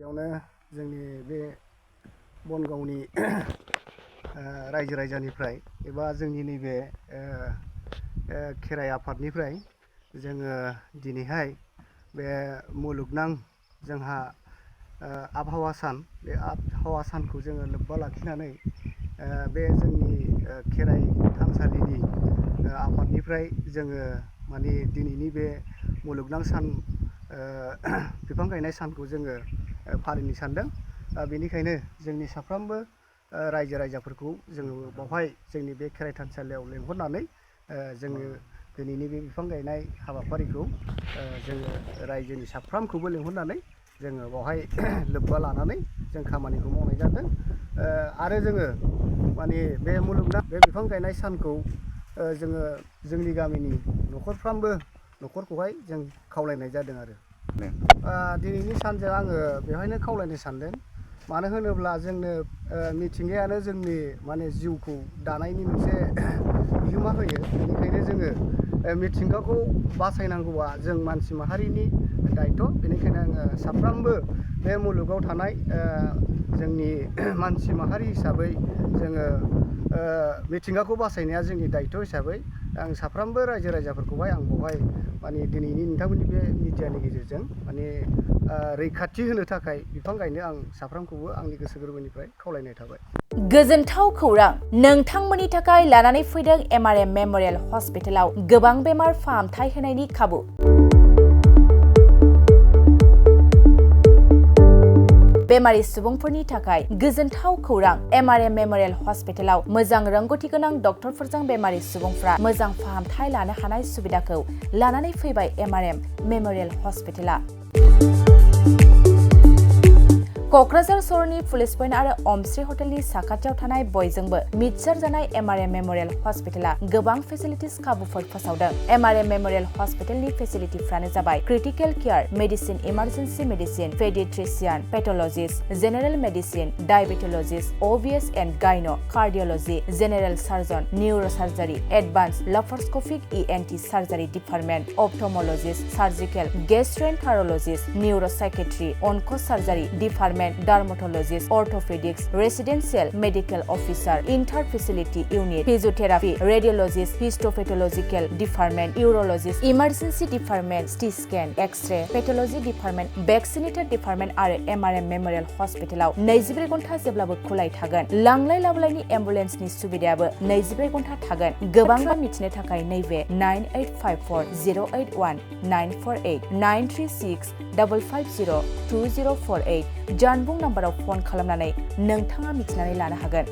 बेयावनो जोंनि बे बनगावनि रायजो राजानिफ्राय एबा जोंनि नैबे खेराइ आफादनिफ्राय जोङो दिनैहाय बे मुलुगनां जोंहा आबहावा सान बे आबहावा सानखौ जोङो लोब्बा लाखिनानै बे जोंनि खेराइ थानसालिनि आफादनिफ्राय जोङो माने दिनैनि बे मुलुगनां सान बिफां गायनाय सानखौ जोङो फालिनो सानदों। बेनिखायनो जोंनि साफ्रोमबो रायजो राजाफोरखौ जोङो बावहाय जोंनि बे खेराइ थानसालियाव लेंहरनानै जोङो दिनैनि बे बिफां गायनाय हाबाफारिखौ जोङो रायजोनि साफ्रोमखौबो लेंहरनानै जोङो बावहाय लोब्बा लानानै जों खामानिखौ मावनाय जादों। आरो जोङो माने बे मुलुगनां बे बिफां गायनाय सानखौ जोङो जोंनि गामिनि न'खरखौहाय जों खावलायनाय जादों आरो दिनैनि सानजों आङो बेवहायनो खावलायनो सानदों। मानो होनोब्ला जोंनो मिथिंगायानो जोंनि माने जिउखौ दानायनि मोनसे बिहोमा होयो। बेनिखायनो जोङो मिथिंगाखौ बासायनांगौआ जों मानसि माहारिनि दायथ'। बेनिखायनो आङो साफ्रोमबो बे मुलुगाव थानाय जोंनि मानसि माहारि हिसाबै जोङो मिथिंगाखौ बासायनाया जोंनि दायथ' हिसाबै आं साफ्रोमबो रायजो राजाफोरखौहाय आं बावहाय माने दिनैनि नोंथांमोननि बे मिडियानि गेजेरजों माने रैखाथि होनो थाखाय बिफां गायनो आं साफ्रोमखौबो आंनि गोसो गोरबोनिफ्राय खावलायनाय थाबाय। गोजोनथाव खौरां नोंथांमोननि थाखाय लानानै फैदों MRM मेम'रियेल हस्पिटालाव गोबां बेमार फाहामथाय होनायनि खाबु। बेमारि सुबुंफोरनि थाखाय गोजोनथाव खौरां MRM मेम'रियेल हस्पिटालाव मोजां रोंगौथि गोनां डक्टरफोरजों बेमारि सुबुंफ्रा मोजां फाहामथाय लानो हानाय सुबिदाखौ लानानै फैबाय MRM मेम'रियेल हस्पिटाला। क'क्राझार सहरनि पुलिस पइन्ट आरो अमश्री हटेलनि साखाथियाव थानाय बयजोंबो मिथिसारजानाय MRM मेम'रियेल हस्पिटाला गोबां फेसिलिटिस खाबुफोर फोसावदों। MRM मेम'रियेल हस्पिटालनि फेसिलिटिफ्रानो जाबाय critical care, medicine, emergency medicine, paediatrician, pathologist, general medicine, diabetologist, OBS and gyno, cardiology, general surgeon, neurosurgery, advanced laparoscopic ENT surgery department, ophthalmologist, surgical, gastroenterologist, neuropsychiatry, onco surgery department, dermatologist, orthopaedics, residential medical officer, inter facility unit, physiotherapy, radiologist, histopathological department, urologist, emergency department, CT scan, X-ray, pathology department, vaccinator department आरो MRM memorial हस्पिटालाव 24 घन्टा जेब्लाबो खुलाय थागोन। लांलाय लाबोलायनि एम्बुलेन्सनि सुबिदायाबो 24 घन्टा थागोन। गोबां मिथिनो थाखाय नैबे 9854 081 948 936 550 2048 जानबुं नाम्बाराव फन खालामनानै नोंथाङा मिथिनानै लानो हागोन।